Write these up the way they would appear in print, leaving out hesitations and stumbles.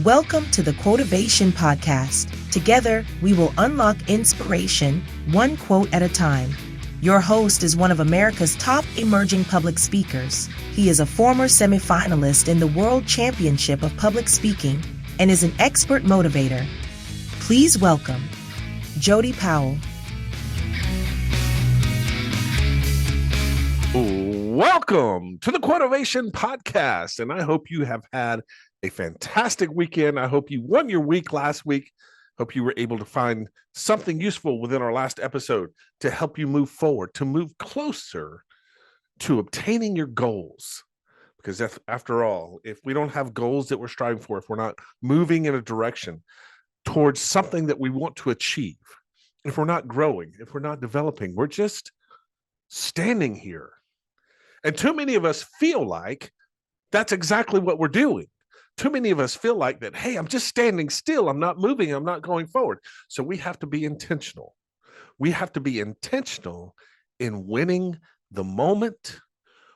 Welcome to the Quotivation Podcast. Together, we will unlock inspiration, one quote at a time. Your host is one of America's top emerging public speakers. He is a former semifinalist in the World Championship of Public Speaking and is an expert motivator. Please welcome Jody Powell. Welcome to the Quotivation Podcast, and I hope you have had a fantastic weekend. I hope you won your week last week. Hope you were able to find something useful within our last episode to help you move forward, to move closer to obtaining your goals. Because after all, if we don't have goals that we're striving for, if we're not moving in a direction towards something that we want to achieve, if we're not growing, if we're not developing, we're just standing here. And too many of us feel like that's exactly what we're doing. Too many of us feel like that, hey, I'm just standing still. I'm not moving. I'm not going forward. So we have to be intentional. We have to be intentional in winning the moment,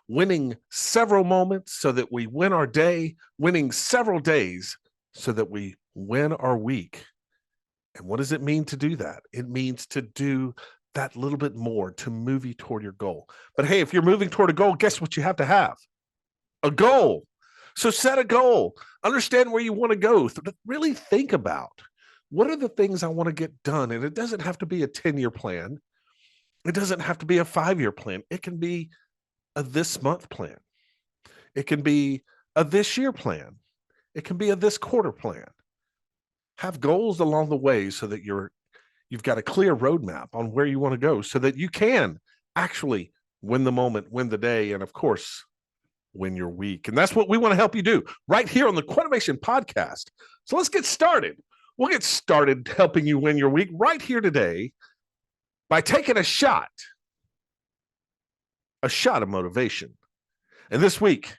winning several moments so that we win our day, winning several days so that we win our week. And what does it mean to do that? It means to do that little bit more to move you toward your goal. But hey, if you're moving toward a goal, guess what you have to have? A goal. So set a goal. Understand where you want to go. Really think about what are the things I want to get done. And it doesn't have to be a 10-year plan. It doesn't have to be a 5-year plan. It can be a this month plan. It can be a this year plan. It can be a this quarter plan. Have goals along the way so that you've got a clear roadmap on where you want to go so that you can actually win the moment, win the day, and of course, win your week. And that's what we want to help you do right here on the Quotivation Podcast. So let's get started. We'll get started helping you win your week right here today by taking a shot of motivation. And this week,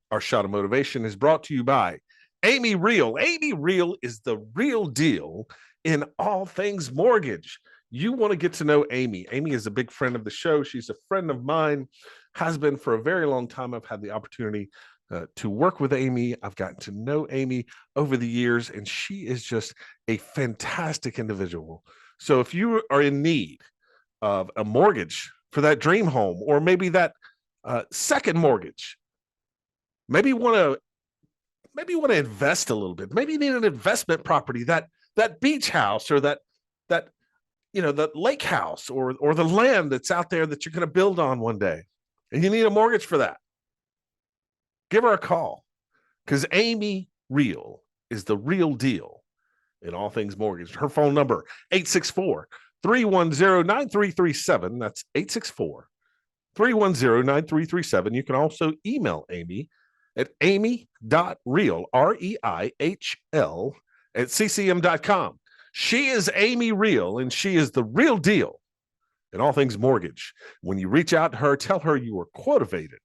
our shot of motivation is brought to you by Amy Real. Amy Real is the real deal in all things mortgage. You want to get to know Amy. Amy is a big friend of the show. She's a friend of mine, has been for a very long time. I've had the opportunity to work with Amy. I've gotten to know Amy over the years, and she is just a fantastic individual. So if you are in need of a mortgage for that dream home, or maybe that second mortgage, maybe you want to invest a little bit. Maybe you need an investment property, that beach house or that the lake house or the land that's out there that you're going to build on one day, and you need a mortgage for that. Give her a call, because Amy Real is the real deal in all things mortgage. Her phone number, 864-310-9337. That's 864-310-9337. You can also email Amy at amy.real, REIHL, at ccm.com. She is Amy Real, and she is the real deal in all things mortgage. When you reach out to her, tell her you were quotivated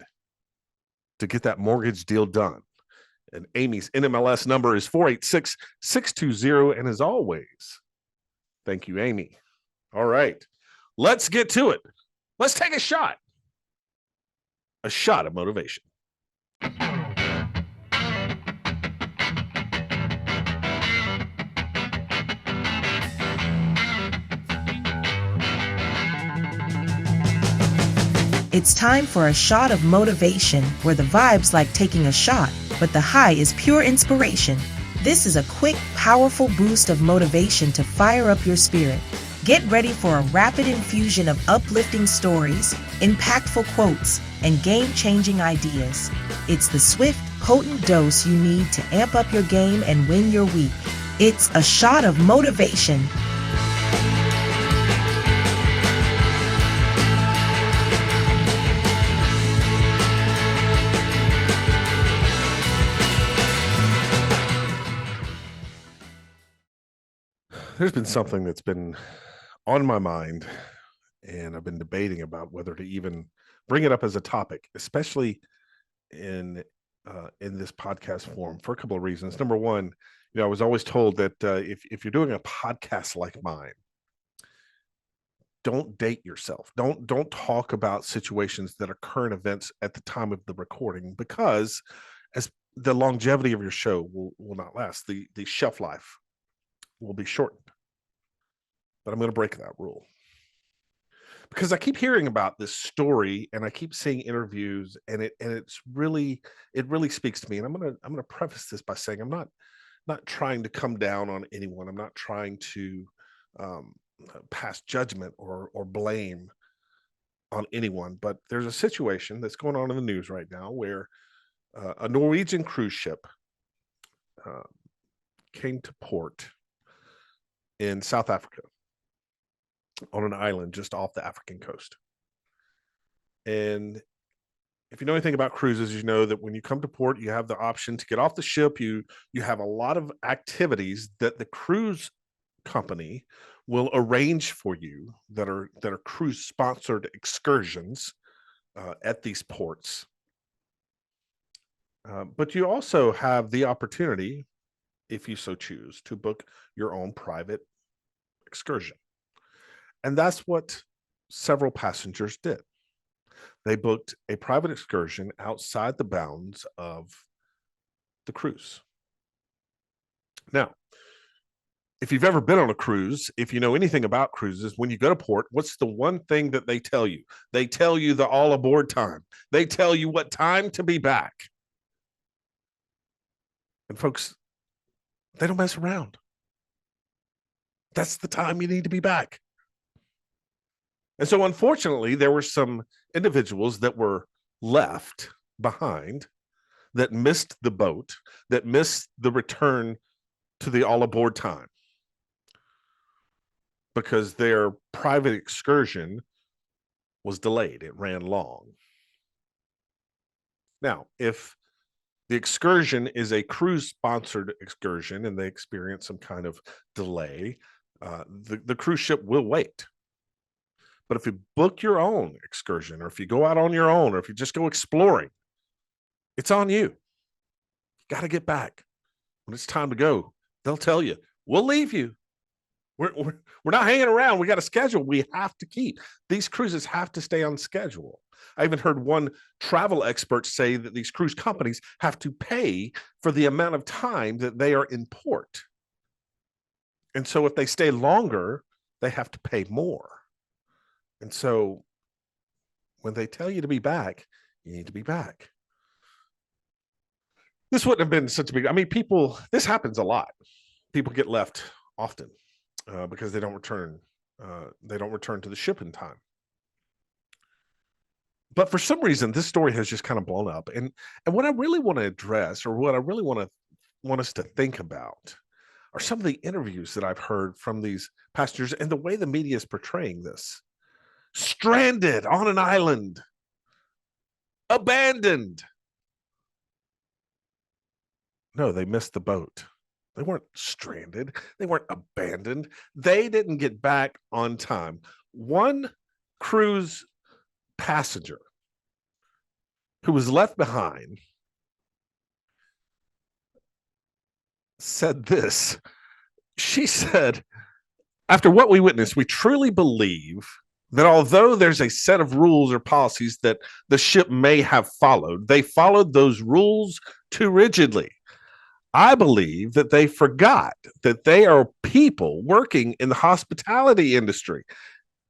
to get that mortgage deal done. And Amy's NMLS number is 486620. And as always, thank you, Amy. All right, let's get to it. Let's take a shot of motivation. It's time for a shot of motivation, where the vibe's like taking a shot, but the high is pure inspiration. This is a quick, powerful boost of motivation to fire up your spirit. Get ready for a rapid infusion of uplifting stories, impactful quotes, and game-changing ideas. It's the swift, potent dose you need to amp up your game and win your week. It's a shot of motivation. There's been something that's been on my mind, and I've been debating about whether to even bring it up as a topic, especially in this podcast form, for a couple of reasons. Number one, I was always told that if you're doing a podcast like mine, don't date yourself. Don't talk about situations that are current events at the time of the recording, because as the longevity of your show will not last. The shelf life will be shortened. But I'm going to break that rule. Because I keep hearing about this story and I keep seeing interviews, and it really speaks to me. And I'm gonna preface this by saying I'm not trying to come down on anyone. I'm not trying to pass judgment or blame on anyone. But there's a situation that's going on in the news right now where a Norwegian cruise ship came to port in South Africa, on an island just off the African coast. And if you know anything about cruises, you know that when you come to port, you have the option to get off the ship. You have a lot of activities that the cruise company will arrange for you that are cruise sponsored excursions at these ports. But you also have the opportunity, if you so choose, to book your own private excursion. And that's what several passengers did. They booked a private excursion outside the bounds of the cruise. Now, if you've ever been on a cruise, if you know anything about cruises, when you go to port, what's the one thing that they tell you? They tell you the all aboard time. They tell you what time to be back. And folks, they don't mess around. That's the time you need to be back. And so, unfortunately, there were some individuals that were left behind that missed the boat, that missed the return to the all aboard time because their private excursion was delayed. It ran long. Now, if the excursion is a cruise sponsored excursion and they experience some kind of delay, the cruise ship will wait. But if you book your own excursion, or if you go out on your own, or if you just go exploring, it's on you. You got to get back. When it's time to go, they'll tell you, we'll leave you. We're not hanging around. We got a schedule we have to keep. These cruises have to stay on schedule. I even heard one travel expert say that these cruise companies have to pay for the amount of time that they are in port. And so if they stay longer, they have to pay more. And so when they tell you to be back, you need to be back. This wouldn't have been such a big, this happens a lot. People get left often because they don't return. They don't return to the ship in time. But for some reason, this story has just kind of blown up. And what I really want to address, or what I really want us to think about, are some of the interviews that I've heard from these passengers and the way the media is portraying this. Stranded on an island, abandoned. No, they missed the boat. They weren't stranded. They weren't abandoned. They didn't get back on time. One cruise passenger who was left behind said this. She said, after what we witnessed, we truly believe that although there's a set of rules or policies that the ship may have followed, they followed those rules too rigidly. I believe that they forgot that they are people working in the hospitality industry.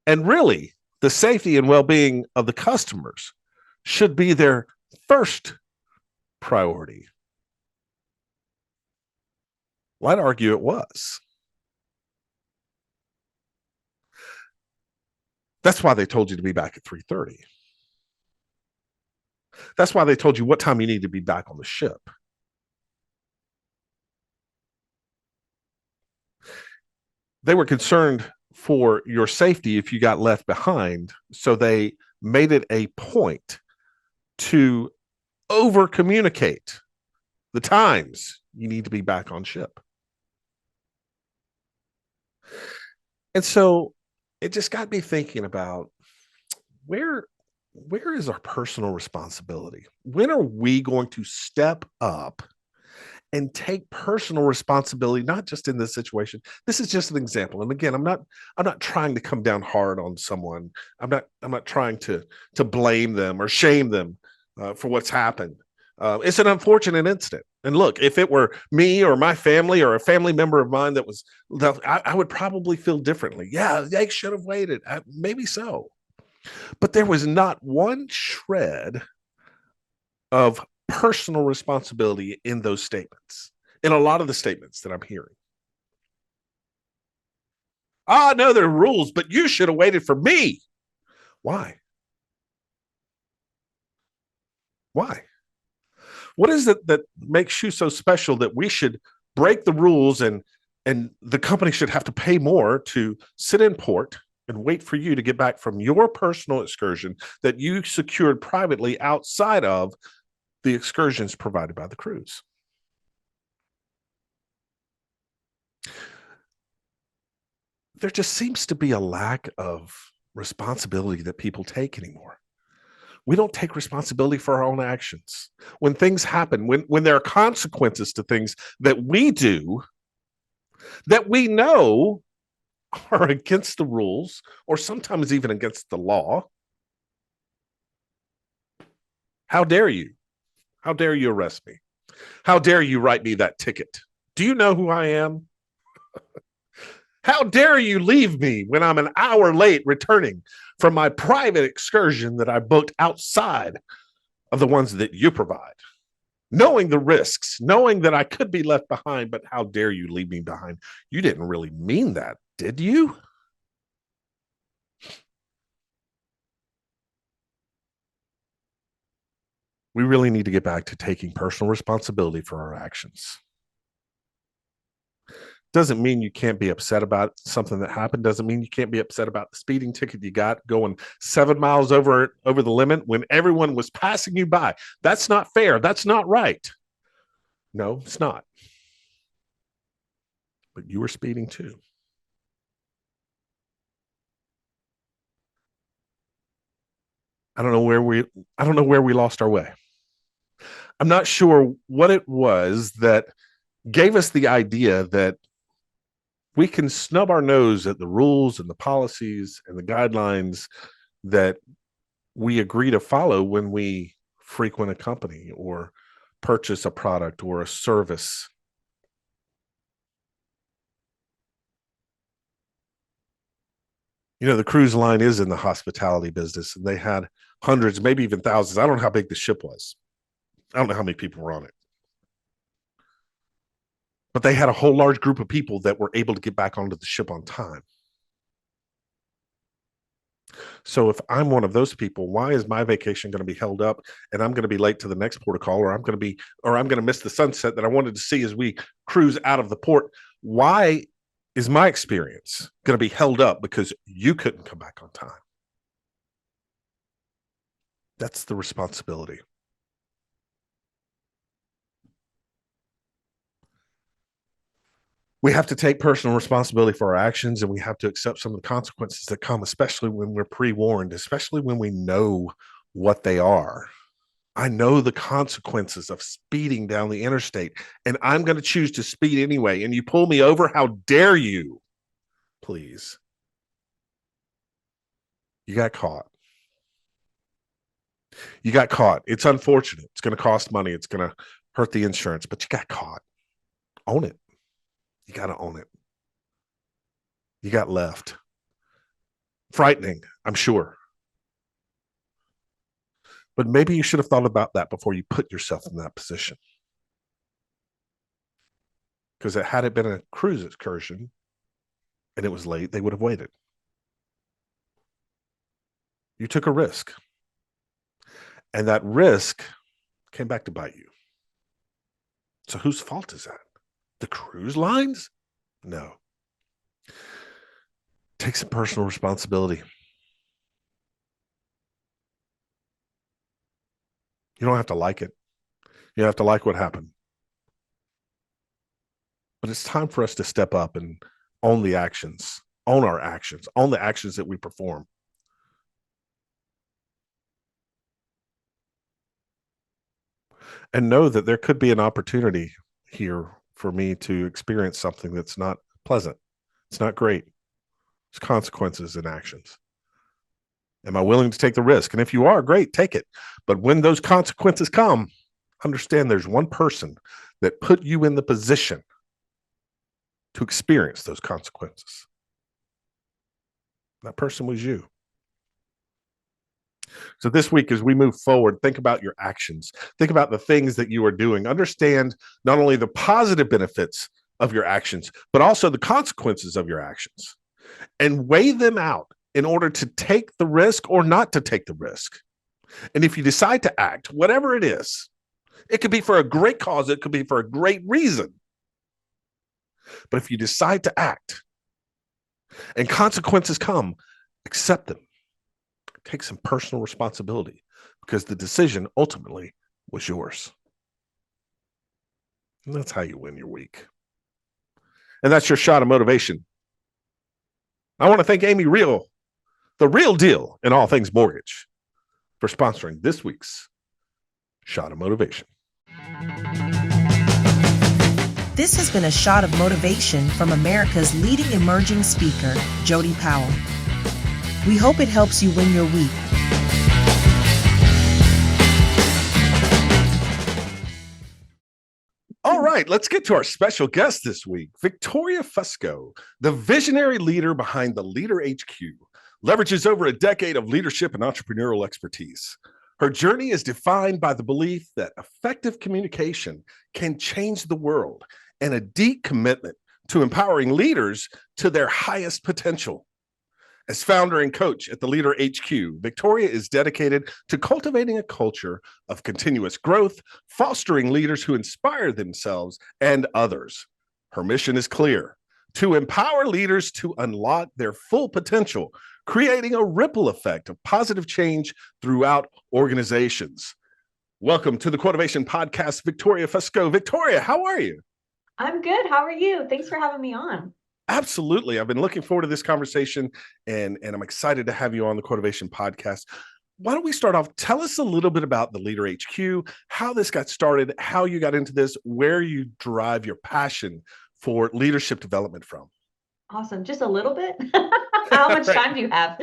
And really, the safety and well-being of the customers should be their first priority. Well, I'd argue it was. That's why they told you to be back at 3:30. That's why they told you what time you need to be back on the ship. They were concerned for your safety if you got left behind, so they made it a point to over communicate the times you need to be back on ship. And so it just got me thinking about where is our personal responsibility? When are we going to step up and take personal responsibility, not just in this situation? This is just an example. And again, I'm not trying to come down hard on someone. I'm not trying to blame them or shame them for what's happened. It's an unfortunate incident. And look, if it were me or my family or a family member of mine I would probably feel differently. Yeah, they should have waited. Maybe so. But there was not one shred of personal responsibility in those statements, in a lot of the statements that I'm hearing. No, there are rules, but you should have waited for me. Why? Why? What is it that makes you so special that we should break the rules and the company should have to pay more to sit in port and wait for you to get back from your personal excursion that you secured privately outside of the excursions provided by the cruise? There just seems to be a lack of responsibility that people take anymore. We don't take responsibility for our own actions. When things happen, when there are consequences to things that we do that we know are against the rules or sometimes even against the law, how dare you? How dare you arrest me? How dare you write me that ticket? Do you know who I am? How dare you leave me when I'm an hour late returning from my private excursion that I booked outside of the ones that you provide? Knowing the risks, knowing that I could be left behind, but how dare you leave me behind? You didn't really mean that, did you? We really need to get back to taking personal responsibility for our actions. Doesn't mean you can't be upset about something that happened. Doesn't mean you can't be upset about the speeding ticket you got going 7 miles over the limit when everyone was passing you by. That's not fair. That's not right. No, it's not. But you were speeding too. I don't know where we lost our way. I'm not sure what it was that gave us the idea that we can snub our nose at the rules and the policies and the guidelines that we agree to follow when we frequent a company or purchase a product or a service. The cruise line is in the hospitality business, and they had hundreds, maybe even thousands. I don't know how big the ship was. I don't know how many people were on it. But they had a whole large group of people that were able to get back onto the ship on time. So if I'm one of those people, why is my vacation going to be held up and I'm going to be late to the next port of call, or I'm going to miss the sunset that I wanted to see as we cruise out of the port? Why is my experience going to be held up because you couldn't come back on time? That's the responsibility. We have to take personal responsibility for our actions, and we have to accept some of the consequences that come, especially when we're pre-warned, especially when we know what they are. I know the consequences of speeding down the interstate, and I'm going to choose to speed anyway. And you pull me over? How dare you? Please. You got caught. You got caught. It's unfortunate. It's going to cost money. It's going to hurt the insurance, but you got caught. Own it. You got to own it. You got left. Frightening, I'm sure. But maybe you should have thought about that before you put yourself in that position. Because had it been a cruise excursion and it was late, they would have waited. You took a risk. And that risk came back to bite you. So whose fault is that? The cruise lines? No. Take some personal responsibility. You don't have to like it. You don't have to like what happened. But it's time for us to step up and own the actions, own our actions, own the actions that we perform. And know that there could be an opportunity here for me to experience something that's not pleasant. It's not great. There's consequences in actions. Am I willing to take the risk? And if you are, great, take it. But when those consequences come, understand there's one person that put you in the position to experience those consequences. That person was you. So this week, as we move forward, think about your actions. Think about the things that you are doing. Understand not only the positive benefits of your actions, but also the consequences of your actions, and weigh them out in order to take the risk or not to take the risk. And if you decide to act, whatever it is, it could be for a great cause, it could be for a great reason. But if you decide to act and consequences come, accept them. Take some personal responsibility, because the decision ultimately was yours. And that's how you win your week. And that's your shot of motivation. I want to thank Amy Real, the real deal in all things mortgage, for sponsoring this week's Shot of Motivation. This has been a shot of motivation from America's leading emerging speaker, Jody Powell. We hope it helps you win your week. All right, let's get to our special guest this week. Victoria Fusco, the visionary leader behind the LeaderHQ, leverages over a decade of leadership and entrepreneurial expertise. Her journey is defined by the belief that effective communication can change the world, and a deep commitment to empowering leaders to their highest potential. As founder and coach at the LeaderHQ, Victoria is dedicated to cultivating a culture of continuous growth, fostering leaders who inspire themselves and others. Her mission is clear: to empower leaders to unlock their full potential, creating a ripple effect of positive change throughout organizations. Welcome to the Quotivation Podcast, Victoria Fusco. Victoria, how are you? I'm good. How are you? Thanks for having me on. Absolutely. I've been looking forward to this conversation, and I'm excited to have you on the Quotivation Podcast. Why don't we start off? Tell us a little bit about the LeaderHQ, how this got started, how you got into this, where you derive your passion for leadership development from. Awesome. Just a little bit? How much time do you have?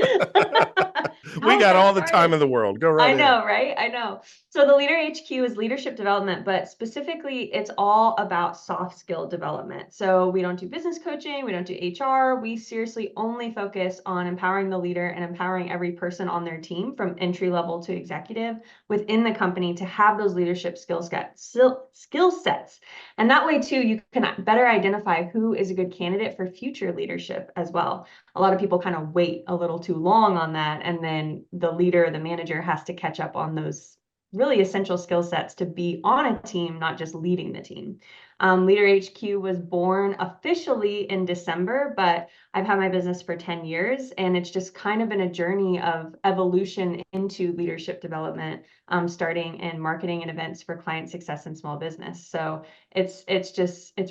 We got all the time in the world. Go right I know, ahead. right? I know. So the LeaderHQ is leadership development, but specifically it's all about soft skill development. So we don't do business coaching, we don't do HR. We seriously only focus on empowering the leader and empowering every person on their team, from entry level to executive, within the company, to have those leadership skill sets. And that way too, you can better identify who is a good candidate for future leadership as well. A lot of people kind of wait a little too long on that, and then the leader, the manager, has to catch up on those really essential skill sets to be on a team, not just leading the team. LeaderHQ was born officially in December, but I've had my business for 10 years, and it's just kind of been a journey of evolution into leadership development, starting in marketing and events for client success and small business. So it's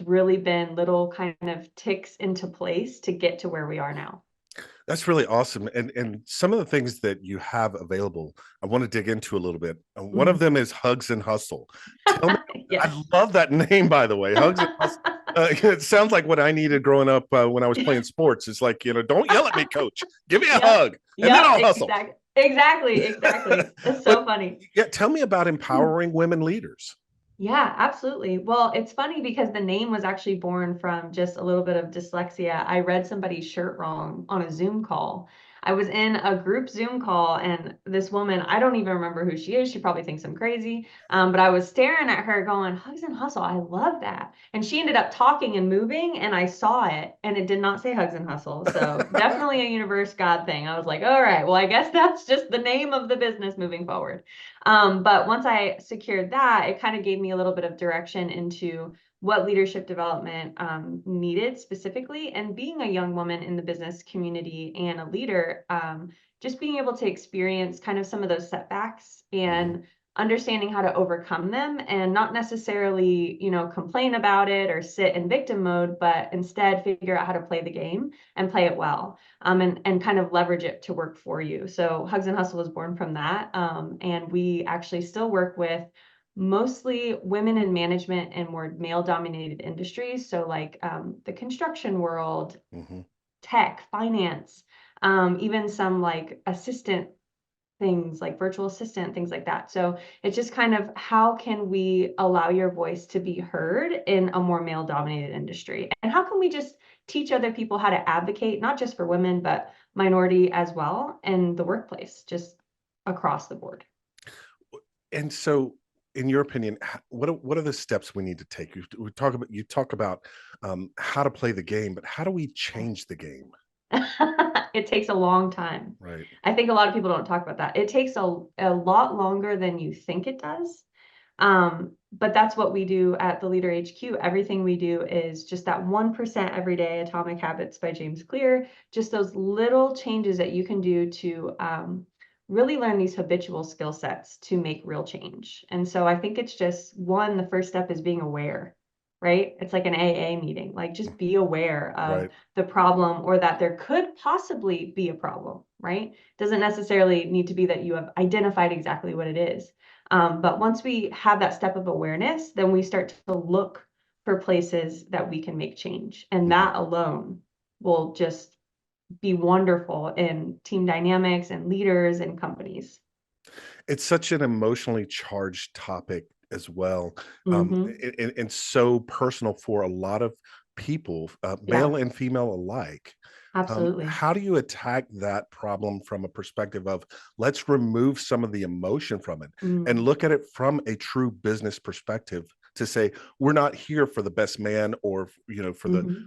really been little kind of ticks into place to get to where we are now. That's really awesome. And some of the things that you have available, I want to dig into a little bit. One of them is Hugs and Hustle. Tell me, Yes. I love that name, by the way. Hugs and Hustle. It sounds like what I needed growing up when I was playing sports. It's like, don't yell at me, coach. Give me a hug, and then I'll hustle. Exactly. That's so funny. Yeah, tell me about empowering women leaders. Yeah, absolutely. Well, it's funny because the name was actually born from just a little bit of dyslexia. I read somebody's shirt wrong on a Zoom call. I was in a group Zoom call, and this woman, I don't even remember who she is. She probably thinks I'm crazy. But I was staring at her going, Hugs and Hustle. I love that. And she ended up talking and moving, and I saw it, and it did not say Hugs and Hustle. So definitely a universe God thing. I was like, all right, well, I guess that's just the name of the business moving forward. But once I secured that, it kind of gave me a little bit of direction into what leadership development needed specifically. And being a young woman in the business community and a leader, just being able to experience kind of some of those setbacks and understanding how to overcome them, and not necessarily, complain about it or sit in victim mode, but instead figure out how to play the game and play it well, and kind of leverage it to work for you. So Hugs and Hustle was born from that. And we actually still work with mostly women in management and more male dominated industries. So like the construction world, tech, finance, even some like assistant things like virtual assistant, things like that. So it's just kind of how can we allow your voice to be heard in a more male dominated industry? And how can we just teach other people how to advocate, not just for women, but minority as well in the workplace, just across the board? And so, in your opinion, what are the steps we need to take? You talk about how to play the game, but how do we change the game? It takes a long time. Right. I think a lot of people don't talk about that. It takes a lot longer than you think it does. But that's what we do at the LeaderHQ. Everything we do is just that 1% every day, Atomic Habits by James Clear, just those little changes that you can do to really learn these habitual skill sets to make real change. And so I think it's just one, the first step is being aware, right? It's like an AA meeting, like just be aware of Right. the problem or that there could possibly be a problem, right? Doesn't necessarily need to be that you have identified exactly what it is. But once we have that step of awareness, then we start to look for places that we can make change. And that alone will just be wonderful in team dynamics and leaders and companies. It's such an emotionally charged topic as well, Mhm. and so personal for a lot of people, Yeah, male and female alike. absolutely. How do you attack that problem from a perspective of let's remove some of the emotion from it and Mm. look at it from a true business perspective to say we're not here for the best man or Mhm.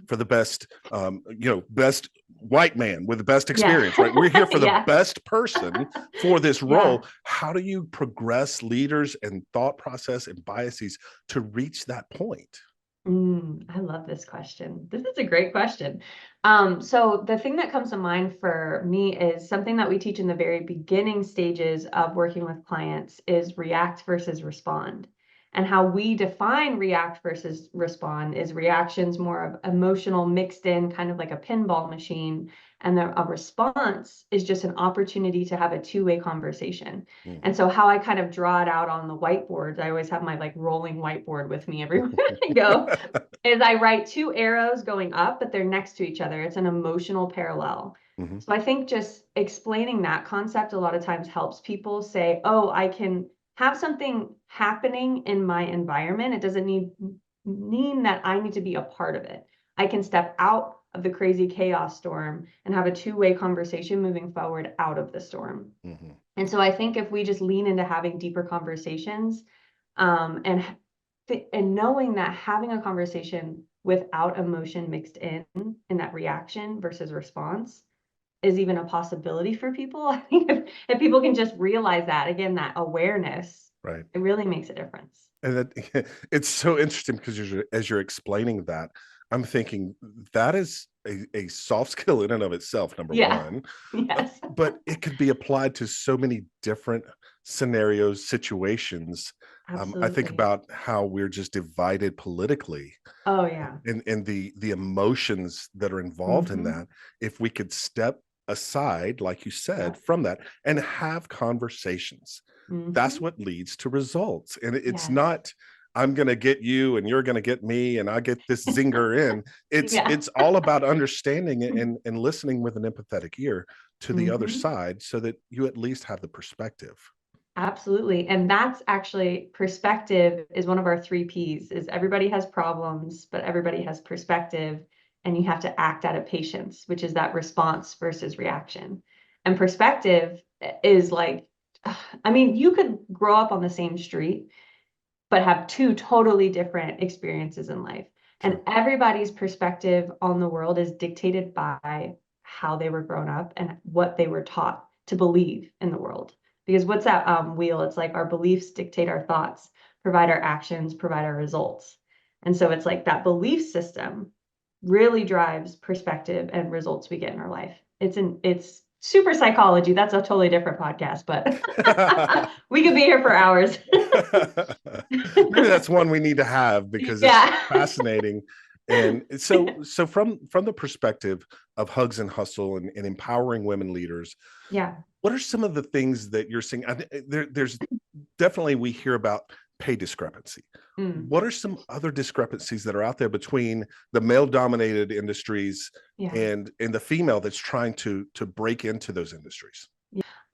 for the best best white man with the best Yeah. experience, right? We're here for the Yeah. best person for this Yeah. role. How do you progress leaders and thought process and biases to reach that point? I love this question. This is a great question. So the thing that comes to mind for me is something that we teach in the very beginning stages of working with clients is react versus respond. And how we define react versus respond is reactions more of emotional mixed in, kind of like a pinball machine. And a response is just an opportunity to have a two-way conversation. And so how I kind of draw it out on the whiteboards, I always have my like rolling whiteboard with me everywhere I go, is I write two arrows going up, but they're next to each other. It's an emotional parallel. Mhm. So I think just explaining that concept a lot of times helps people say, oh, I can have something happening in my environment. It doesn't mean that I need to be a part of it. I can step out of the crazy chaos storm and have a two-way conversation moving forward out of the storm. Mhm. And so I think if we just lean into having deeper conversations, and knowing that having a conversation without emotion mixed in that reaction versus response is even a possibility for people. I think if people can just realize that, again, that awareness, Right. it really makes a difference. And that it's so interesting because as you're explaining that, I'm thinking that is a soft skill in and of itself, number Yeah. one. Yes. But it could be applied to so many different scenarios, situations. I think Absolutely. about how we're just divided politically, Oh yeah. and the emotions that are involved in Hmm. that. If we could step aside, like you Yeah. said, from that and have conversations, that's Hmm. what leads to results. And it's Yes. not I'm going to get you and you're going to get me and I get this zinger in. Yeah. It's all about understanding it and listening with an empathetic ear to the other Hmm. side so that you at least have the perspective. Absolutely. And that's actually perspective is one of our three P's is everybody has problems, but everybody has perspective. And you have to act out of patience, which is that response versus reaction. And perspective is like, I mean, you could grow up on the same street, but have two totally different experiences in life. And True. everybody's perspective on the world is dictated by how they were grown up and what they were taught to believe in the world. Because what's that wheel? It's like our beliefs dictate our thoughts, provide our actions, provide our results. And so it's like that belief system really drives perspective and results we get in our life. It's super psychology. That's a totally different podcast, but we could be here for hours. Maybe that's one we need to have because it's Yeah. fascinating. And so from the perspective of Hugs and Hustle and empowering women leaders, Yeah. what are some of the things that you're seeing? There's definitely we hear about pay discrepancy. Mm. What are some other discrepancies that are out there between the male dominated industries Yeah. and the female that's trying to break into those industries?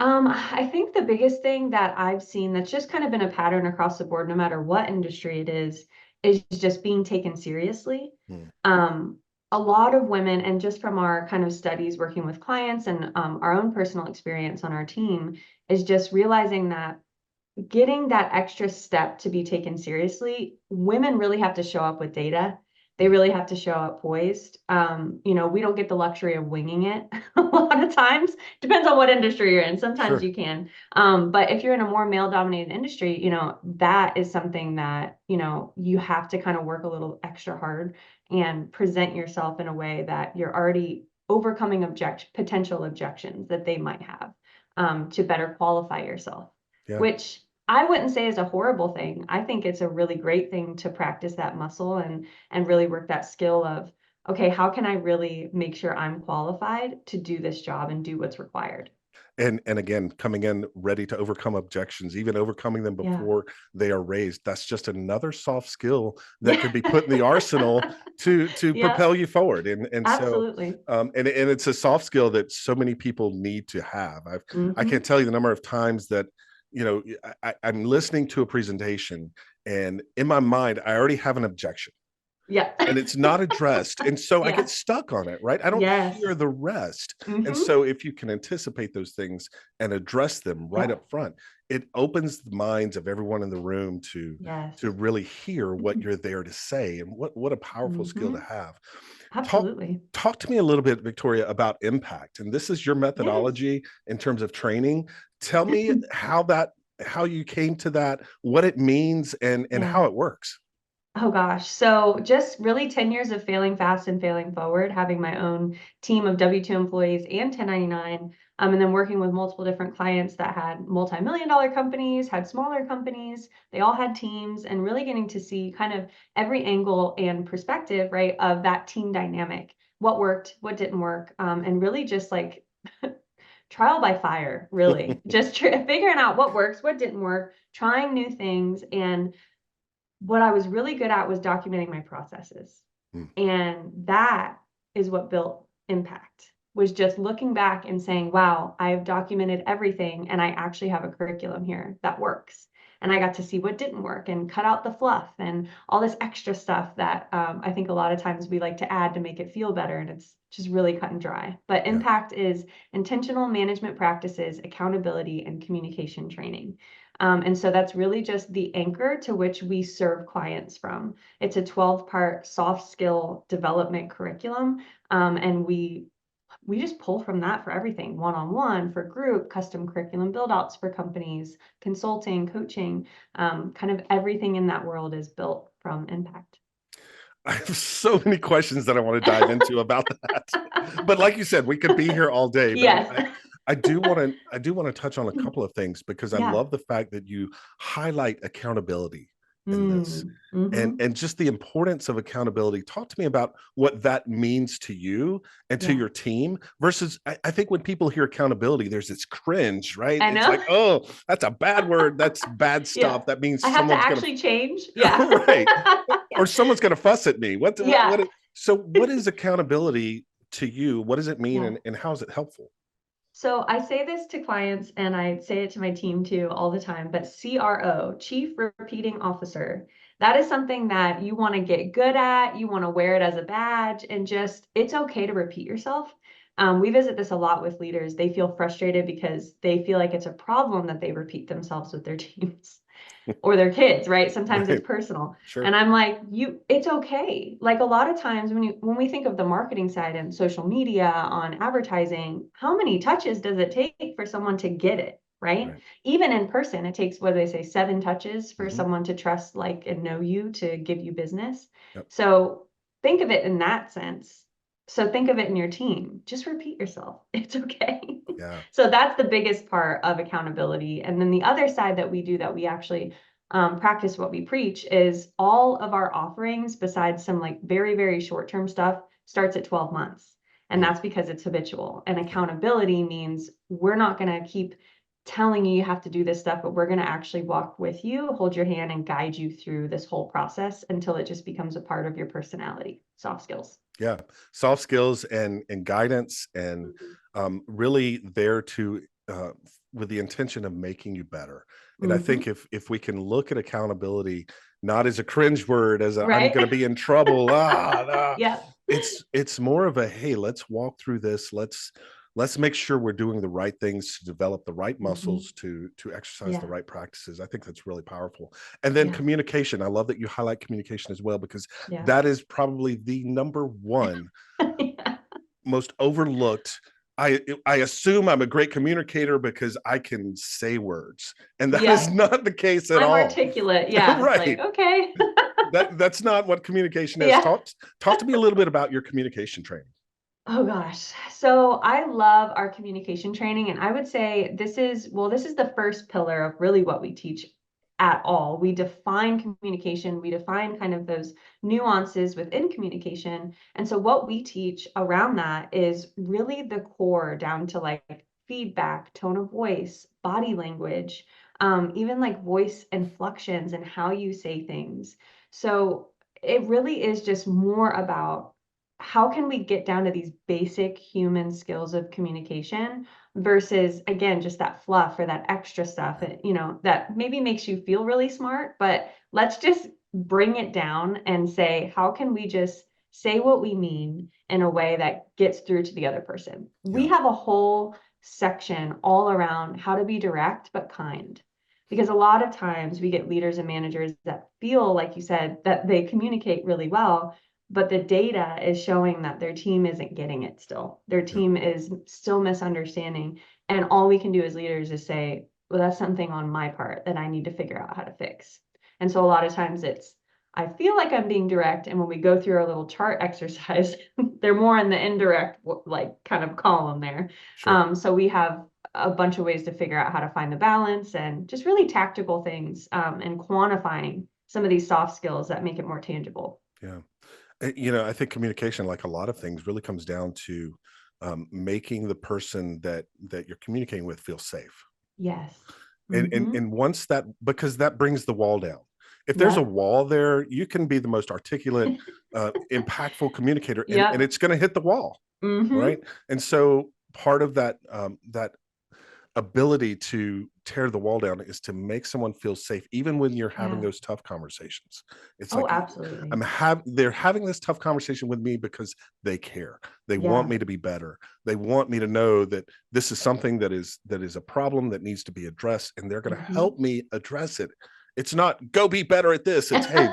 I think the biggest thing that I've seen that's just kind of been a pattern across the board, no matter what industry it is just being taken seriously. Hmm. A lot of women, and just from our kind of studies working with clients and our own personal experience on our team, is just realizing that getting that extra step to be taken seriously, women really have to show up with data. They really have to show up poised. We don't get the luxury of winging it a lot of times. Depends on what industry you're in. Sometimes Sure. you can. But if you're in a more male-dominated industry, that is something that, you have to kind of work a little extra hard and present yourself in a way that you're already overcoming potential objections that they might have, to better qualify yourself. Yeah. Which I wouldn't say is a horrible thing. I think it's a really great thing to practice that muscle and really work that skill of, okay, how can I really make sure I'm qualified to do this job and do what's required? And again, coming in ready to overcome objections, even overcoming them Yeah. before they are raised. That's just another soft skill that Yeah. could be put in the arsenal to Yep, propel you forward. And so absolutely. and it's a soft skill that so many people need to have. I Hmm. can't tell you the number of times that I'm listening to a presentation, and in my mind I already have an objection Yeah. and it's not addressed. And so I Yeah. get stuck on it, right? I don't hear Yes. the rest. And Hmm. so if you can anticipate those things and address them right Yeah. up front, it opens the minds of everyone in the room to Yes. really hear what you're there to say. And what a powerful skill to Hmm. have. Talk Absolutely. talk to me a little bit, Victoria, about impact. And this is your Yes. methodology in terms of training. Tell me how you came to that, what it means, and Yeah. how it works. Oh gosh. So just really 10 years of failing fast and failing forward, having my own team of W-2 employees and 1099, and then working with multiple different clients that had multi-million-dollar companies, had smaller companies. They all had teams, and really getting to see kind of every angle and perspective, right, of that team dynamic. What worked, what didn't work, and really just like trial by fire, really. Just figuring out what works, what didn't work, trying new things. And what I was really good at was documenting my processes. Hmm. And that is what built impact, was just looking back and saying, wow, I've documented everything and I actually have a curriculum here that works. And I got to see what didn't work and cut out the fluff and all this extra stuff that I think a lot of times we like to add to make it feel better. And it's just really cut and dry. But Yeah. impact is intentional management practices, accountability, and communication training. And so that's really just the anchor to which we serve clients from. It's a 12-part soft skill development curriculum. And we just pull from that for everything, one-on-one, for group, custom curriculum build-outs for companies, consulting, coaching, kind of everything in that world is built from impact. I have so many questions that I want to dive into about that. But like you said, we could be here all day. But Yes. I do want to touch on a couple of things because I Yeah. love the fact that you highlight accountability in this Mm-hmm. and just the importance of accountability. Talk to me about what that means to you and to Yeah. your team versus I think when people hear accountability, there's this cringe, right? I It's know. like, oh, that's a bad word. That's bad Yeah. stuff. That means I have to someone's gonna actually change. Yeah. right. Or someone's going to fuss at me. Yeah. So what is accountability to you? What does it mean Yeah. and how is it helpful? So I say this to clients and I say it to my team too all the time, but CRO, Chief Repeating Officer, that is something that you want to get good at. You want to wear it as a badge and just, it's okay to repeat yourself. We visit this a lot with leaders. They feel frustrated because they feel like it's a problem that they repeat themselves with their teams or their kids, right? Sometimes it's Right. personal. Sure. And I'm like, it's okay. Like a lot of times when we think of the marketing side and social media on advertising, how many touches does it take for someone to get it, right? Right. Even in person, it takes, what do they say, 7 touches for Mhm. someone to trust, like, and know you to give you business. Yep. So think of it in that sense. So think of it in your team. Just repeat yourself. It's okay. Yeah. So that's the biggest part of accountability. And then the other side that we do that we actually practice what we preach is all of our offerings, besides some like very, very short-term stuff, starts at 12 months. And Mm. that's because it's habitual. And Yeah. accountability means we're not going to keep telling you have to do this stuff, but we're going to actually walk with you, hold your hand, and guide you through this whole process until it just becomes a part of your personality. Soft skills. Yeah. Soft skills and guidance and really there to uh, with the intention of making you better. And I Mm-hmm. think if we can look at accountability not as a cringe word, as a, I'm Right. going to be in trouble, Yeah. it's more of a, hey, let's walk through this. Let's make sure we're doing the right things to develop the right muscles to exercise the Yeah. right practices. I think that's really powerful. And then Yeah. communication. I love that you highlight communication as well, because Yeah. that is probably the number one Yeah. most overlooked. I assume I'm a great communicator because I can say words, and that is Yeah. not the case at I'm all. articulate. Yeah. It's like, Right. okay. That's not what communication is. Yeah. Talk to me a little bit about your communication training. Oh gosh. So I love our communication training, and I would say this is the first pillar of really what we teach at all. We define communication, we define kind of those nuances within communication. And so what we teach around that is really the core down to like feedback, tone of voice, body language, even like voice inflections and how you say things. So it really is just more about how can we get down to these basic human skills of communication versus, again, just that fluff or that extra stuff that, that maybe makes you feel really smart, but let's just bring it down and say, how can we just say what we mean in a way that gets through to the other person? We have a whole section all around how to be direct but kind. Because a lot of times we get leaders and managers that feel, like you said, that they communicate really well, but the data is showing that their team isn't getting it still. Their team is still misunderstanding. And all we can do as leaders is say, well, that's something on my part that I need to figure out how to fix. And so a lot of times I feel like I'm being direct. And when we go through our little chart exercise, they're more in the indirect, like kind of column there. Sure. So we have a bunch of ways to figure out how to find the balance and just really tactical things, and quantifying some of these soft skills that make it more tangible. Yeah. I think communication, like a lot of things, really comes down to making the person that you're communicating with feel safe. Yes. And once that, because that brings the wall down. If there's a Yep. wall there, you can be the most articulate, impactful communicator, and Yep. it's going to hit the wall, right? And so part of that ability to tear the wall down is to make someone feel safe, even when you're having Yeah. those tough conversations. It's Oh, like, absolutely. they're having this tough conversation with me because they care. They want Yeah. me to be better. They want me to know that this is something that is a problem that needs to be addressed, and they're going to help me address it. It's not go be better at this. It's, hey,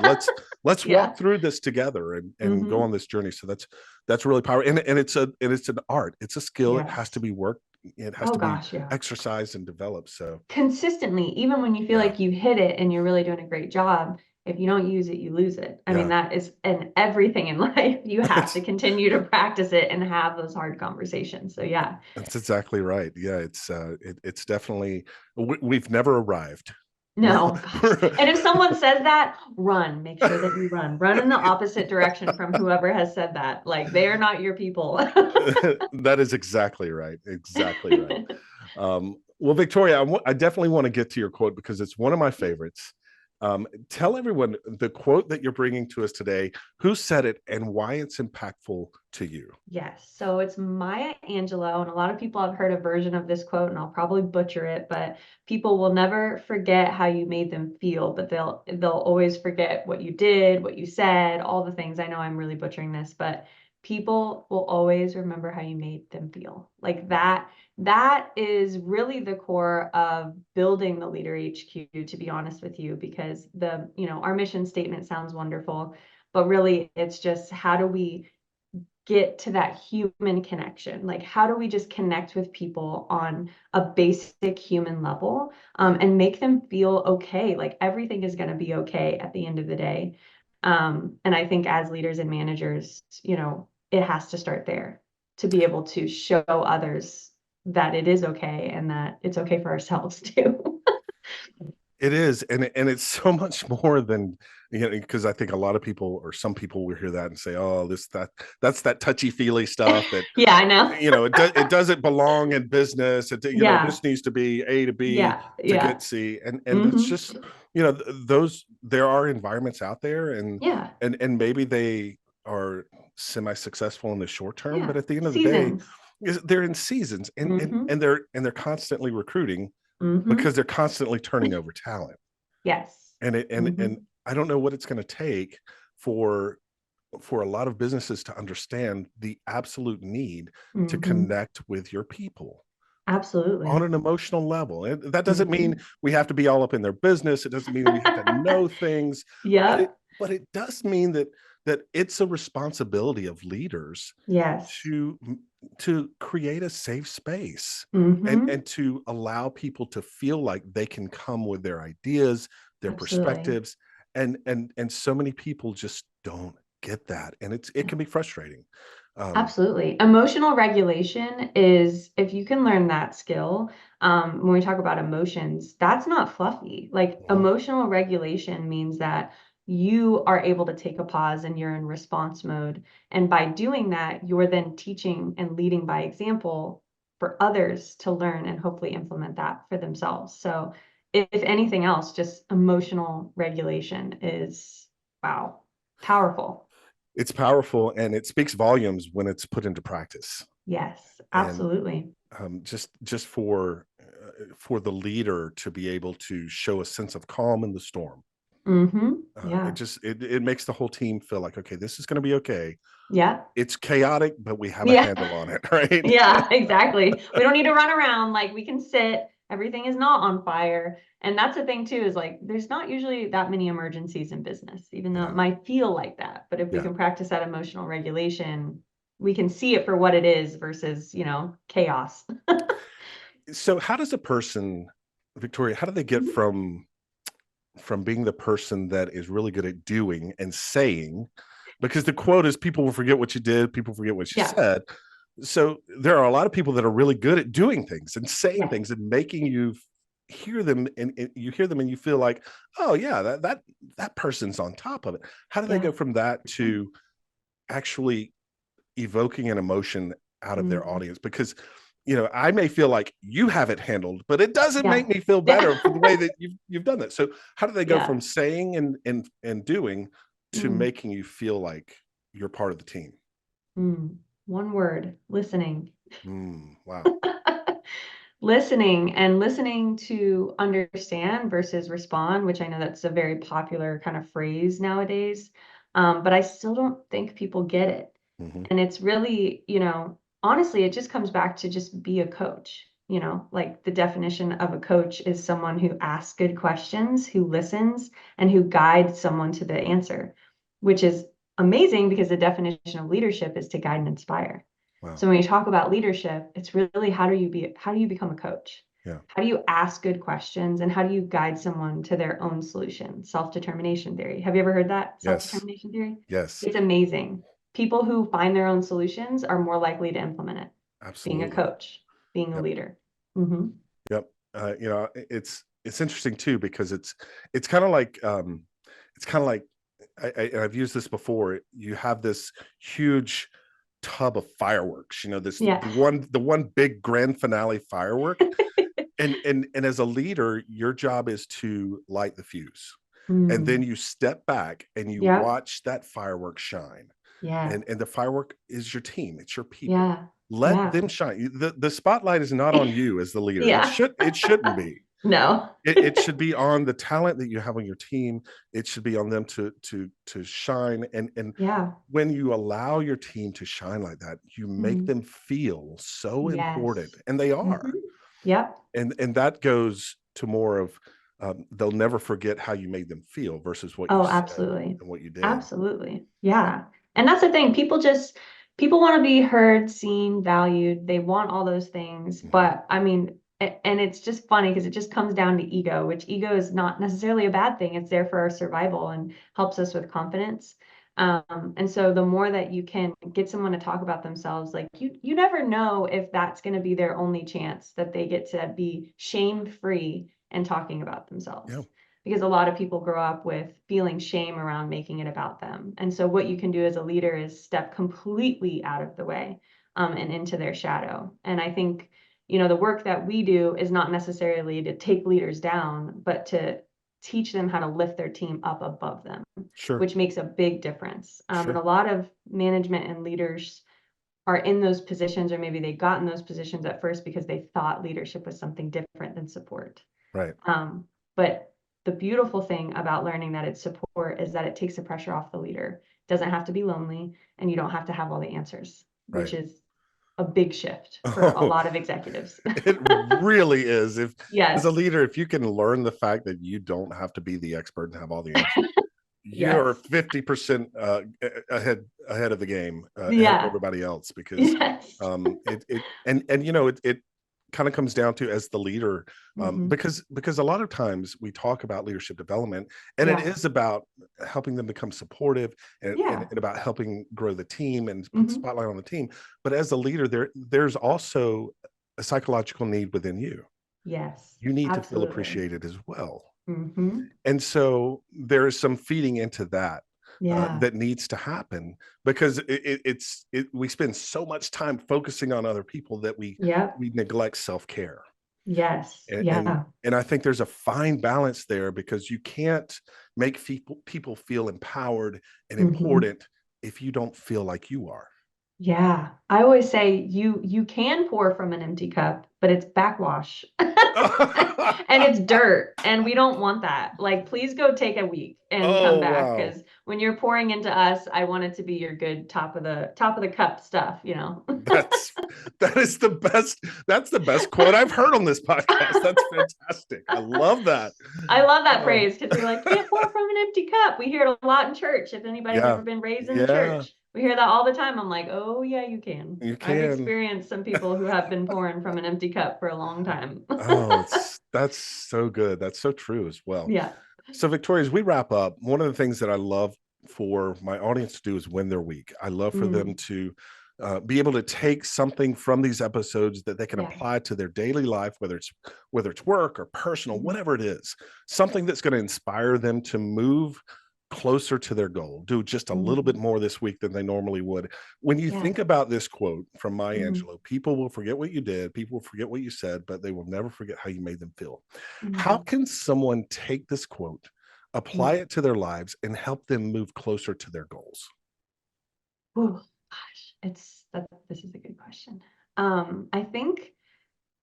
let's Yeah. walk through this together and go on this journey. So that's really powerful. And it's an art. It's a skill. It has to be worked. It has to be exercised and developed. So consistently, even when you feel like you hit it and you're really doing a great job, if you don't use it, you lose it. I mean, that is in everything in life. You have to continue to practice it and have those hard conversations. So yeah. That's exactly right. Yeah, it's definitely, we've never arrived. No. And if someone says that, run. Make sure that you run in the opposite direction from whoever has said that. Like, they are not your people. That is exactly right. Exactly right. Well, Victoria, I definitely want to get to your quote because it's one of my favorites. Tell everyone the quote that you're bringing to us today, who said it, and why it's impactful to you. Yes. So it's Maya Angelou, and a lot of people have heard a version of this quote, and I'll probably butcher it, but people will never forget how you made them feel, but they'll always forget what you did, what you said, all the things. I know I'm really butchering this, but people will always remember how you made them feel. Like that is really the core of building the LeaderHQ, to be honest with you, because our mission statement sounds wonderful, but really it's just, how do we get to that human connection? Like, how do we just connect with people on a basic human level, and make them feel okay? Like, everything is going to be okay at the end of the day. And I think as leaders and managers, it has to start there to be able to show others that it is okay and that it's okay for ourselves too. It is, and it's so much more than, because I think a lot of people, or some people, will hear that and say, "Oh, that's that touchy feely stuff that." Yeah, I know. It doesn't belong in business. This needs to be A to B to get C, and it's just, there are environments out there, and maybe they are semi-successful in the short term, but at the end of the day, they're in seasons, and Mm-hmm. they're constantly recruiting Mm-hmm. because they're constantly turning over talent. Yes. And Mm-hmm. I don't know what it's going to take for a lot of businesses to understand the absolute need to Mm-hmm. connect with your people on Absolutely. an emotional level. And that doesn't mean Mm-hmm. we have to be all up in their business. It doesn't mean we have to know things, but Yep. it does mean that it's a responsibility of leaders Yes. to create a safe space Mm-hmm. and to allow people to feel like they can come with their ideas, their Absolutely. perspectives, and so many people just don't get that, and it can be frustrating. um Absolutely. Emotional regulation is, if you can learn that skill, when we talk about emotions, that's not fluffy. Like mhm. emotional regulation means that you are able to take a pause and you're in response mode. And by doing that, you're then teaching and leading by example for others to learn and hopefully implement that for themselves. So if anything else, just emotional regulation is, wow, powerful. It's powerful, and it speaks volumes when it's put into practice. Yes, And absolutely. just for the leader to be able to show a sense of calm in the storm. Mm-hmm. It Yeah. just it makes the whole team feel like, okay, this is going to be okay. Yeah. It's chaotic, but we have a Yeah. handle on it, right? Yeah, exactly. We don't need to run around. Like we can sit. Everything is not on fire. And that's the thing too, is like there's not usually that many emergencies in business, even though it No. might feel like that. But if we Yeah. can practice that emotional regulation, we can see it for what it is versus, chaos. So how does a person, Victoria, how do they get from being the person that is really good at doing and saying, because the quote is people will forget what you did, people forget what you Yeah. said. So there are a lot of people that are really good at doing things and saying Yes. things and making you hear them, and you hear them and you feel like, oh yeah, that person's on top of it. How do they Yeah. go from that to actually evoking an emotion out of their Mm. audience? Because I may feel like you have it handled, but it doesn't Yeah. make me feel better for the way that you've done that. So how do they go Yeah. from saying and doing to Mm. making you feel like you're part of the team? Mm. One word, listening. Wow. Listening and listening to understand versus respond, which I know that's a very popular kind of phrase nowadays. But I still don't think people get it. Hmm. And it's really, honestly, it just comes back to just be a coach. Like the definition of a coach is someone who asks good questions, who listens, and who guides someone to the answer, which is amazing because the definition of leadership is to guide and inspire. Wow. So when you talk about leadership, it's really how do you become a coach? Yeah. How do you ask good questions and how do you guide someone to their own solution? Self-determination theory. Have you ever heard that? Yes. Self-determination theory? Yes. It's amazing. People who find their own solutions are more likely to implement it. Being a Absolutely. coach, being a Yep. leader. Mm-hmm. Yep. It's interesting too, because it's kind of like it's kind of like I've used this before. You have this huge tub of fireworks, this Yeah. the one big grand finale firework. And as a leader, your job is to light the fuse. And then Mm. you step back and you Yep. watch that firework shine. Yeah. And the firework is your team, it's your people. Yeah. Let Yeah. them shine. The spotlight is not on you as the leader. Yeah. It shouldn't be. No. It should be on the talent that you have on your team. It should be on them to shine. And Yeah. when you allow your team to shine like that, you make Mm. them feel so important, Yes. and they Mm-hmm. are. Yep. And that goes to more of they'll never forget how you made them feel versus what you Oh, said absolutely. and what you did. Absolutely. Yeah. And that's the thing. People want to be heard, seen, valued. They want all those things. Mhm. But I mean, and it's just funny because it just comes down to ego, which ego is not necessarily a bad thing. It's there for our survival and helps us with confidence. And so the more that you can get someone to talk about themselves, like you never know if that's going to be their only chance that they get to be shame free and talking about Yeah. themselves, because a lot of people grow up with feeling shame around making it about them. And so what you can do as a leader is step completely out of the way, and into their shadow. And I think, the work that we do is not necessarily to take leaders down, but to teach them how to lift their team up above them, Sure. which makes a big difference. And Sure. a lot of management and leaders are in those positions, or maybe they got in those positions at first because they thought leadership was something different than support. Right. But the beautiful thing about learning that it's support is that it takes the pressure off the leader. It doesn't have to be lonely, and you don't have to have all the answers, which Right. is a big shift for a lot of executives. It really is. If Yes. As a leader, if you can learn the fact that you don't have to be the expert and have all the answers, you're 50% ahead of the game, ahead of everybody else, because it kind of comes down to, as the leader, because a lot of times we talk about leadership development, and it is about helping them become supportive, and about helping grow the team and put the spotlight on the team. But as a leader, there's also a psychological need within you. Yes, you need to feel appreciated as well. And so there is some feeding into that that needs to happen, because we spend so much time focusing on other people that we neglect self-care. Yes. And I think there's a fine balance there, because you can't make people feel empowered and important if you don't feel like you are. Yeah. I always say you can pour from an empty cup, but it's backwash. And it's dirt, and we don't want that. Like, please go take a week and come back, because when you're pouring into us, I want it to be your good top of the cup stuff, that is the best. That's the best quote I've heard on this podcast. That's fantastic. I love that. I love that phrase, because we're like, can't pour from an empty cup. We hear it a lot in church. If anybody's ever been raised in church, we hear that all the time. I'm like, oh yeah, you can. I've experienced some people who have been pouring from an empty cup for a long time. That's so good. That's so true as well. Yeah. So Victoria, as we wrap up, one of the things that I love for my audience to do is win their week. I love for them to be able to take something from these episodes that they can apply to their daily life, whether it's work or personal, whatever it is, something that's going to inspire them to move closer to their goal, do just a little bit more this week than they normally would. When you think about this quote from Maya Angelou, people will forget what you did, people will forget what you said, but they will never forget how you made them feel. How can someone take this quote, apply it to their lives, and help them move closer to their goals? Oh gosh, this is a good question. I think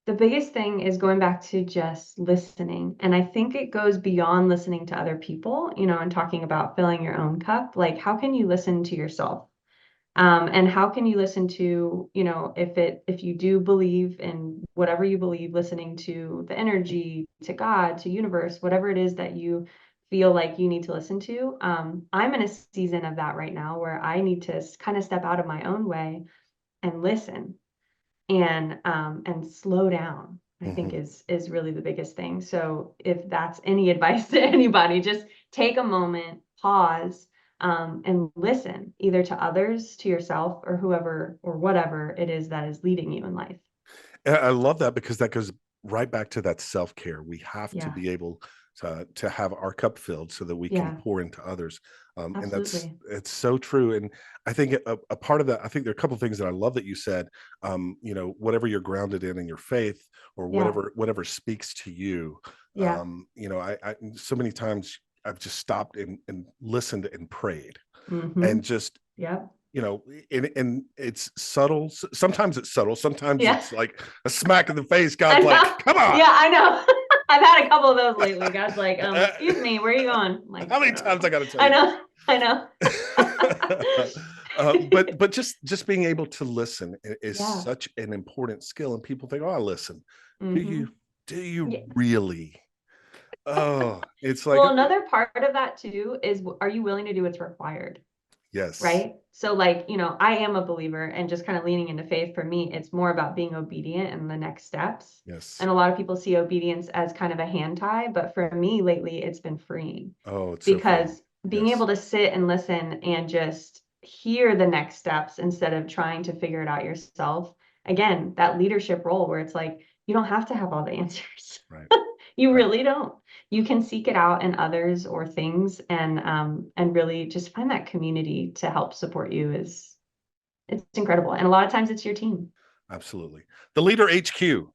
the biggest thing is going back to just listening. And I think it goes beyond listening to other people, and talking about filling your own cup. Like, how can you listen to yourself? And how can you listen to, if you do believe in whatever you believe, listening to the energy, to God, to universe, whatever it is that you feel like you need to listen to. I'm in a season of that right now, where I need to kind of step out of my own way and listen, and slow down, I think is really the biggest thing. So if that's any advice to anybody, just take a moment, pause, and listen, either to others, to yourself, or whoever or whatever it is that is leading you in life. I love that, because that goes right back to that self-care. We have to be able to have our cup filled so that we can pour into others. And it's so true. And I think a part of that, I think there are a couple of things that I love that you said, whatever you're grounded in your faith, or whatever speaks to you. I so many times I've just stopped and listened and prayed, and just, and it's subtle. Sometimes it's subtle. Sometimes it's like a smack in the face. God's like, come on. Yeah, I know. I've had a couple of those lately. God's like, excuse me, where are you going? Like, how many times I got to tell you? I know. But just being able to listen is such an important skill. And people think, oh, I listen. Do you really? Oh, it's like, well, another part of that too is, are you willing to do what's required? Yes. Right. So like, I am a believer, and just kind of leaning into faith, for me, it's more about being obedient and the next steps. Yes. And a lot of people see obedience as kind of a hand tie, but for me lately, it's been freeing. Oh, it's because being able to sit and listen and just hear the next steps instead of trying to figure it out yourself. Again, that leadership role where it's like, you don't have to have all the answers. Right. You really don't. You can seek it out in others or things, and really just find that community to help support you. It's incredible. And a lot of times it's your team. Absolutely. The LeaderHQ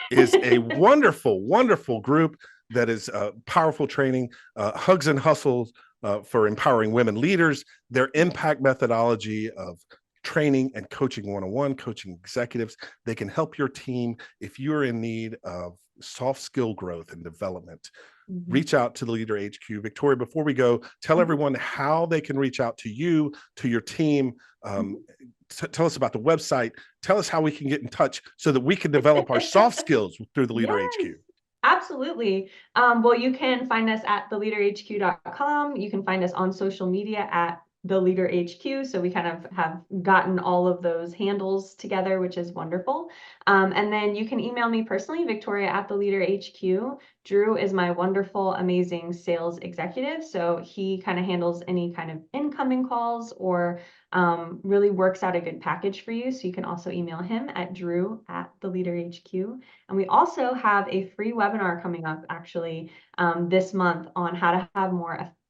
is a wonderful, wonderful group that is powerful training, hugs and hustles for empowering women leaders. Their impact methodology of training and coaching one-on-one, coaching executives. They can help your team. If you're in need of soft skill growth and development, reach out to the LeaderHQ. Victoria, before we go, tell everyone how they can reach out to you, to your team. Tell us about the website. Tell us how we can get in touch so that we can develop our soft skills through the LeaderHQ. Absolutely. Well, you can find us at theleaderhq.com. You can find us on social media at the LeaderHQ. So we kind of have gotten all of those handles together, which is wonderful. And then you can email me personally, Victoria at the LeaderHQ. Drew is my wonderful, amazing sales executive. So he kind of handles any kind of incoming calls or really works out a good package for you. So you can also email him at Drew at the LeaderHQ. And we also have a free webinar coming up actually this month on how to have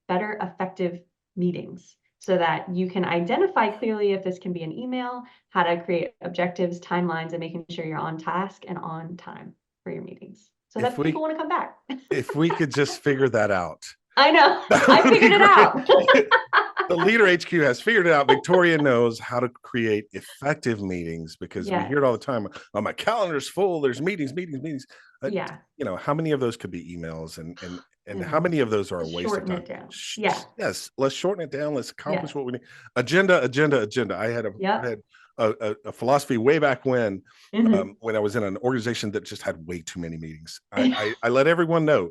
better effective meetings, so that you can identify clearly if this can be an email, how to create objectives, timelines, and making sure you're on task and on time for your meetings, so that people want to come back. If we could just figure that out. I know. I figured it out. The LeaderHQ has figured it out. Victoria knows how to create effective meetings, because we hear it all the time. Oh, my calendar's full. There's meetings. You know, how many of those could be emails, and how many of those are a waste of time? Shorten it down. Yes. Let's shorten it down. Let's accomplish what we need. Agenda. I had a philosophy way back when I was in an organization that just had way too many meetings. I let everyone know,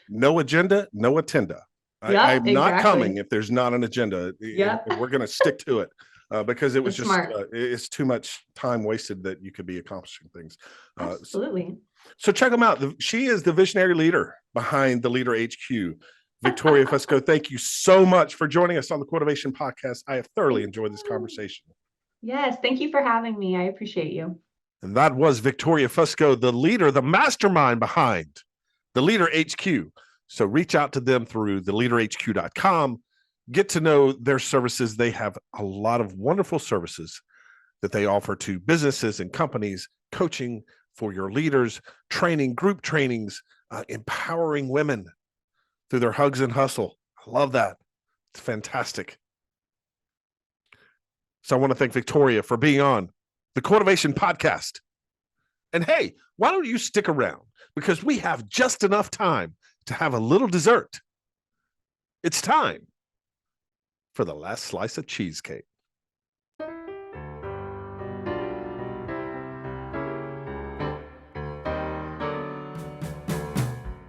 no agenda, no attenda. I'm not coming if there's not an agenda. We're going to stick to it. Because it was it's too much time wasted that you could be accomplishing things. Absolutely. So check them out. She is the visionary leader behind the LeaderHQ. Victoria Fusco, thank you so much for joining us on the Quotivation Podcast. I have thoroughly enjoyed this conversation. Yes, thank you for having me. I appreciate you. And that was Victoria Fusco, the leader, the mastermind behind the LeaderHQ. So reach out to them through theleaderhq.com. Get to know their services. They have a lot of wonderful services that they offer to businesses and companies, coaching for your leaders, training, group trainings, empowering women through their Hugs and Hustle. I love that. It's fantastic. So I want to thank Victoria for being on the Quotivation Podcast. And hey, why don't you stick around? Because we have just enough time to have a little dessert. It's time for the last slice of cheesecake.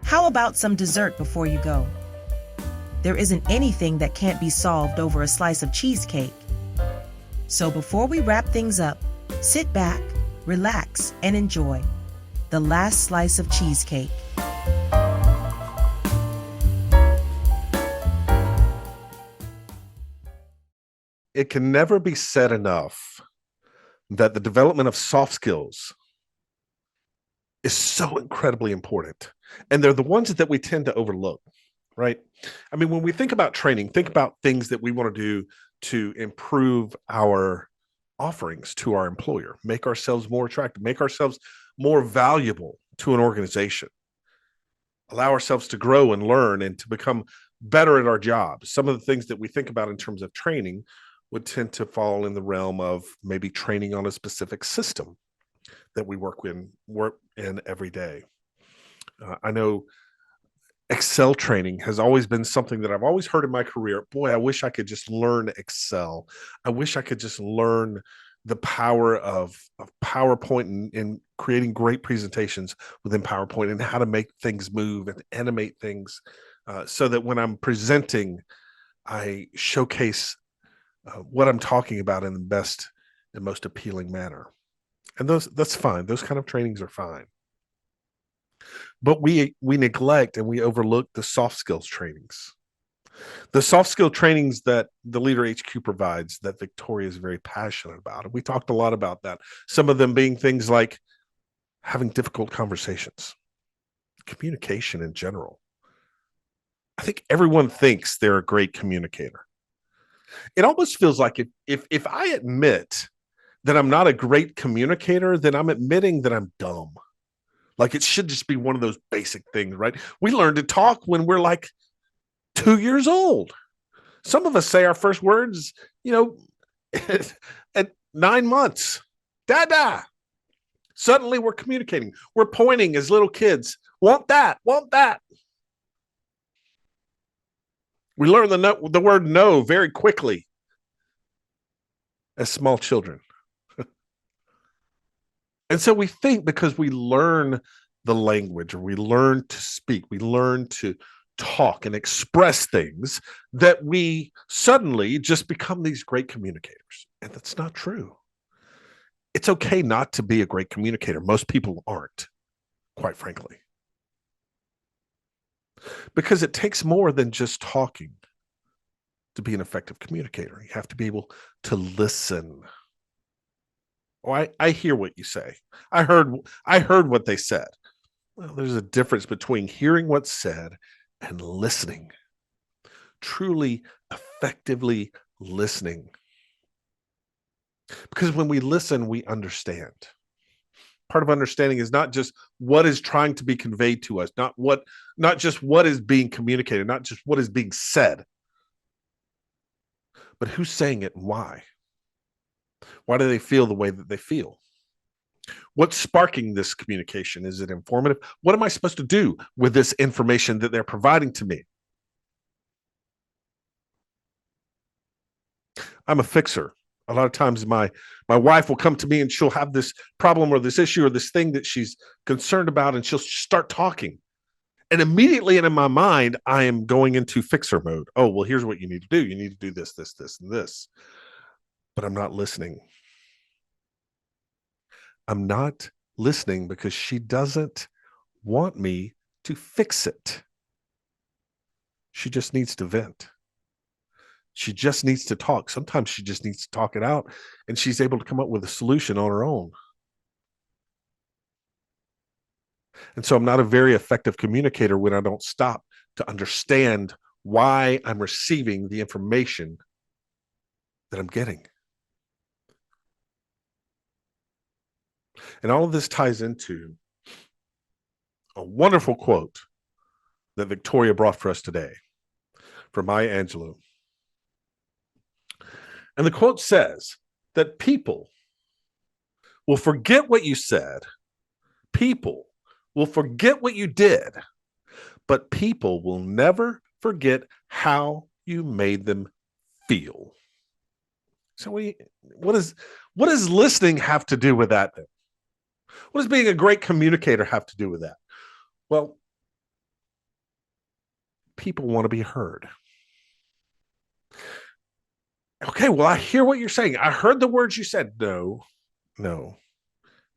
How about some dessert before you go? There isn't anything that can't be solved over a slice of cheesecake. So before we wrap things up, sit back, relax, and enjoy the last slice of cheesecake. It can never be said enough that the development of soft skills is so incredibly important. And they're the ones that we tend to overlook, right? I mean, when we think about training, think about things that we want to do to improve our offerings to our employer, make ourselves more attractive, make ourselves more valuable to an organization, allow ourselves to grow and learn and to become better at our jobs. Some of the things that we think about in terms of training would tend to fall in the realm of maybe training on a specific system that we work in every day. I know Excel training has always been something that I've always heard in my career. Boy, I wish I could just learn Excel. I wish I could just learn the power of PowerPoint and creating great presentations within PowerPoint, and how to make things move and animate things so that when I'm presenting, I showcase what I'm talking about in the best and most appealing manner. And that's fine. Those kind of trainings are fine. But we neglect and we overlook the soft skills trainings. The soft skill trainings that the LeaderHQ provides, that Victoria is very passionate about. And we talked a lot about that. Some of them being things like having difficult conversations, communication in general. I think everyone thinks they're a great communicator. It almost feels like if I admit that I'm not a great communicator, then I'm admitting that I'm dumb. Like, it should just be one of those basic things, right? We learn to talk when we're like 2 years old. Some of us say our first words, At 9 months, Dada. Suddenly we're communicating. We're pointing as little kids. Want that, want that. We learn the word no very quickly as small children. And so we think because we learn the language, or we learn to speak, we learn to talk and express things, that we suddenly just become these great communicators. And that's not true. It's okay not to be a great communicator. Most people aren't, quite frankly. Because it takes more than just talking to be an effective communicator. You have to be able to listen. Oh, I hear what you say. I heard what they said. Well, there's a difference between hearing what's said and listening. Truly, effectively listening. Because when we listen, we understand. Part of understanding is not just what is trying to be conveyed to us, not just what is being communicated, not just what is being said, but who's saying it and why. Why do they feel the way that they feel? What's sparking this communication? Is it informative? What am I supposed to do with this information that they're providing to me? I'm a fixer. A lot of times my wife will come to me and she'll have this problem or this issue or this thing that she's concerned about, and she'll start talking. And immediately in my mind, I am going into fixer mode. Oh, well, here's what you need to do. You need to do this, this, this, and this. But I'm not listening. I'm not listening because she doesn't want me to fix it. She just needs to vent. She just needs to talk. Sometimes she just needs to talk it out, and she's able to come up with a solution on her own. And so I'm not a very effective communicator when I don't stop to understand why I'm receiving the information that I'm getting. And all of this ties into a wonderful quote that Victoria brought for us today from Maya Angelou. And the quote says that people will forget what you said, people will forget what you did, but people will never forget how you made them feel. So what does listening have to do with that then? What does being a great communicator have to do with that? Well, people want to be heard. Okay, well, I hear what you're saying. I heard the words you said. No.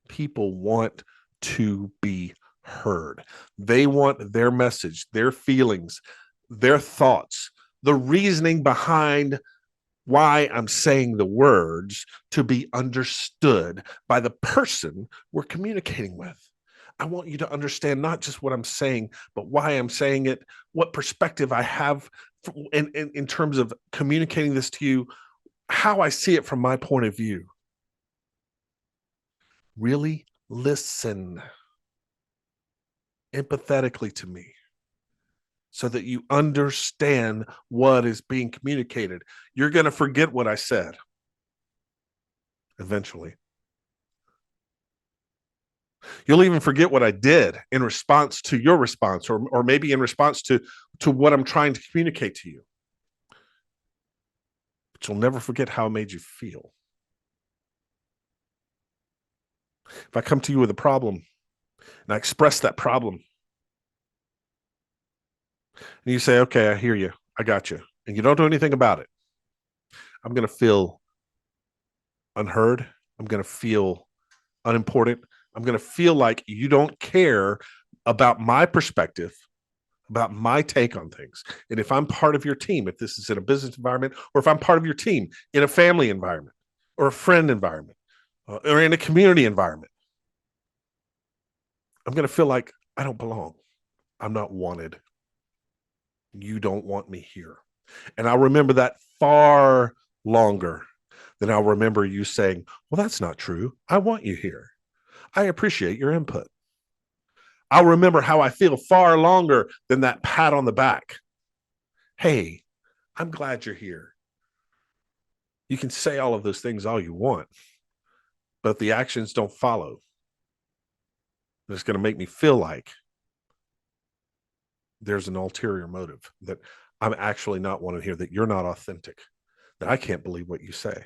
People want to be heard. They want their message, their feelings, their thoughts, the reasoning behind why I'm saying the words to be understood by the person we're communicating with. I want you to understand not just what I'm saying, but why I'm saying it, what perspective I have in terms of communicating this to you, how I see it from my point of view. Really listen empathetically to me so that you understand what is being communicated. You're going to forget what I said eventually. You'll even forget what I did in response to your response, or maybe in response to what I'm trying to communicate to you. But you'll never forget how it made you feel. If I come to you with a problem and I express that problem, and you say, okay, I hear you, I got you, and you don't do anything about it, I'm going to feel unheard. I'm going to feel unimportant. I'm going to feel like you don't care about my perspective, about my take on things. And if I'm part of your team, if this is in a business environment, or if I'm part of your team in a family environment or a friend environment or in a community environment, I'm going to feel like I don't belong. I'm not wanted. You don't want me here. And I'll remember that far longer than I'll remember you saying, well, that's not true. I want you here. I appreciate your input. I'll remember how I feel far longer than that pat on the back. Hey, I'm glad you're here. You can say all of those things all you want, but if the actions don't follow, it's going to make me feel like there's an ulterior motive, that I'm actually not wanting to hear, that you're not authentic, that I can't believe what you say.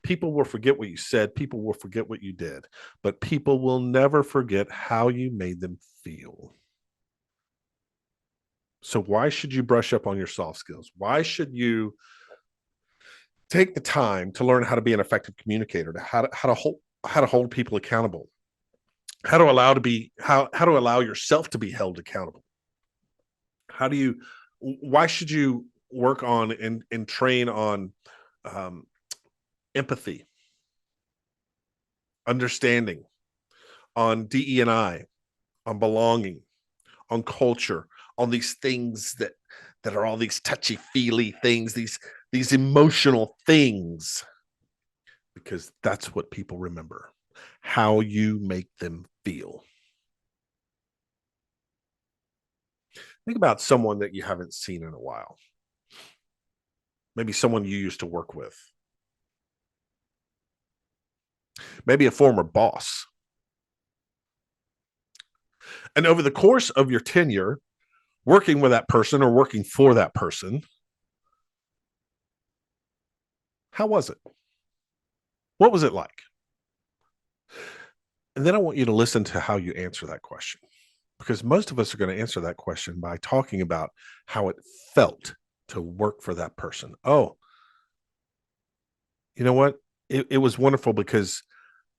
People will forget what you said. People will forget what you did, but people will never forget how you made them feel. So why should you brush up on your soft skills? Why should you take the time to learn how to be an effective communicator, to how to hold people accountable, how to allow yourself to be held accountable? Why should you work on and train on empathy, understanding, on DE&I, on belonging, on culture, on these things that are all these touchy-feely things, these emotional things? Because that's what people remember, how you make them feel. Think about someone that you haven't seen in a while. Maybe someone you used to work with. Maybe a former boss. And over the course of your tenure working with that person or working for that person, how was it? What was it like? And then I want you to listen to how you answer that question, because most of us are going to answer that question by talking about how it felt to work for that person. Oh, you know what? It was wonderful because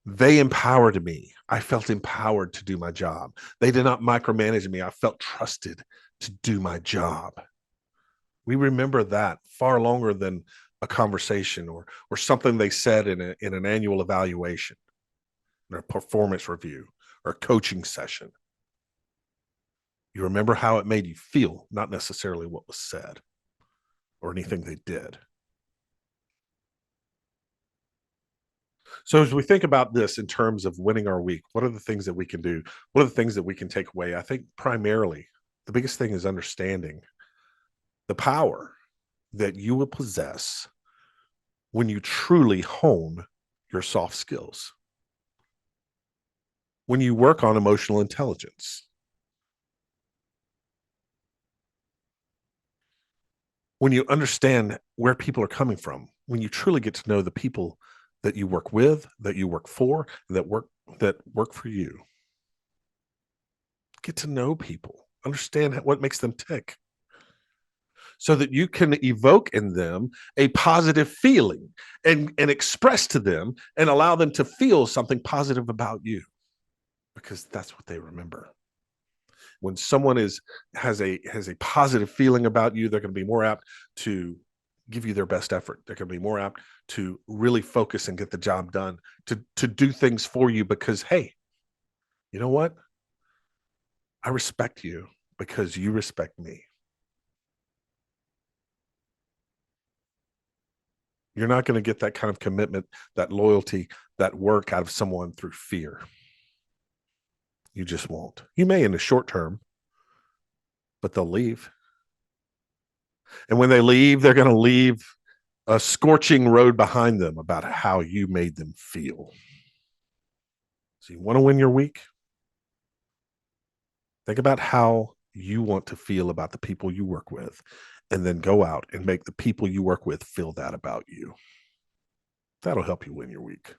they empowered me. I felt empowered to do my job. They did not micromanage me. I felt trusted to do my job. We remember that far longer than a conversation or something they said in an annual evaluation, or a performance review, or a coaching session. You remember how it made you feel, not necessarily what was said or anything they did. So as we think about this in terms of winning our week, what are the things that we can do? What are the things that we can take away? I think primarily the biggest thing is understanding the power that you will possess when you truly hone your soft skills, when you work on emotional intelligence, when you understand where people are coming from, when you truly get to know the people that you work with, that you work for, that work for you. Get to know people, understand what makes them tick, so that you can evoke in them a positive feeling and express to them and allow them to feel something positive about you, because that's what they remember. When someone has a positive feeling about you, they're going to be more apt to give you their best effort. They're going to be more apt to really focus and get the job done, to do things for you, because, hey, you know what? I respect you because you respect me. You're not going to get that kind of commitment, that loyalty, that work out of someone through fear. You just won't. You may in the short term, but they'll leave. And when they leave, they're going to leave a scorching road behind them about how you made them feel. So you want to win your week? Think about how you want to feel about the people you work with, and then go out and make the people you work with feel that about you. That'll help you win your week.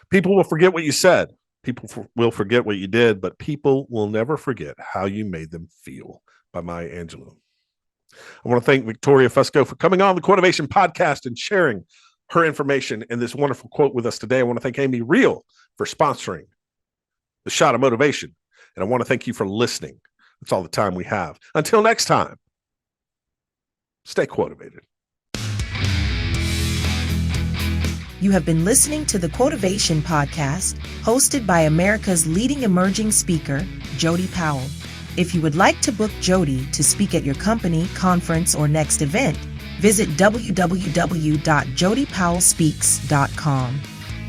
People will forget what you said. People will forget what you did, but people will never forget how you made them feel. By Maya Angelou. I want to thank Victoria Fusco for coming on the Quotivation Podcast and sharing her information and this wonderful quote with us today. I want to thank Amy Reel for sponsoring the Shot of Motivation. And I want to thank you for listening. That's all the time we have. Until next time, stay quotivated. You have been listening to the Quotivation Podcast, hosted by America's leading emerging speaker, Jody Powell. If you would like to book Jody to speak at your company, conference, or next event, visit www.jodypowellspeaks.com.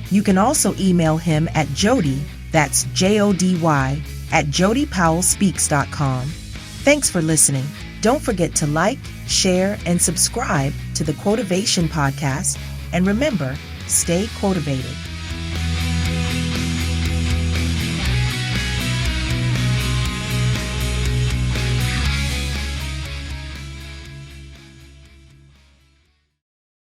You can also email him at Jody, that's Jody, @jodypowellspeaks.com. Thanks for listening. Don't forget to like, share, and subscribe to the Quotivation Podcast. And remember, stay quotivated.